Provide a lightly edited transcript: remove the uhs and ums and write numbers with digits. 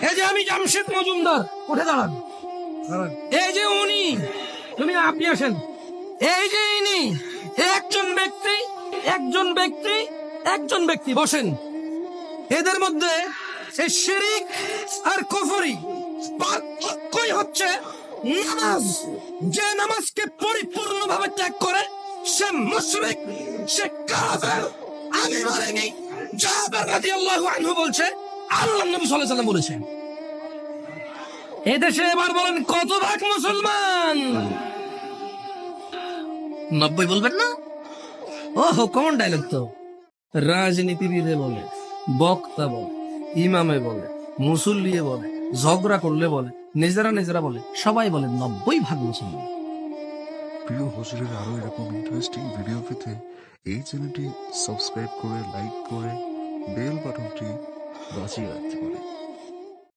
এই যে আমি জামশেদ মজুমদার, উঠে দাঁড়ান। এই যে উনি, আপনি আসেন। এই যে ইনি, একজন ব্যক্তি একজন ব্যক্তি একজন ব্যক্তি বসেন। এদের মধ্যে এই শিরক আর কুফরি পার্থক্যই হচ্ছে নামাজ। যে নামাজকে পরিপূর্ণভাবে ত্যাগ করে সে মুশরিক, সে কাফের। আমি বলিনি, জাবের রাদিয়াল্লাহু আনহু বলছে, আল্লাহর নবী সাল্লাল্লাহু আলাইহি ওয়াসাল্লাম বলেছেন। এদেশে এবার বলেন কত ভাগ মুসলমান? 90 বলবেন না? ওহো, কমন ডায়লগ তো। রাজনীতিবিদে বলে, বক্তা বলে, ইমামে বলে, মুসল্লিয়ে বলে, ঝগড়া করলে বলে, নিজেরা বলে, সবাই বলে 90 ভাগ মুসলমান। প্রিয় হুজুরের আরো এরকম ইন্টারেস্টিং ভিডিও পেতে এই চ্যানেলটি সাবস্ক্রাইব করে, লাইক করে, বেল বাটনটি বাজিয়ে রাখতে পারে।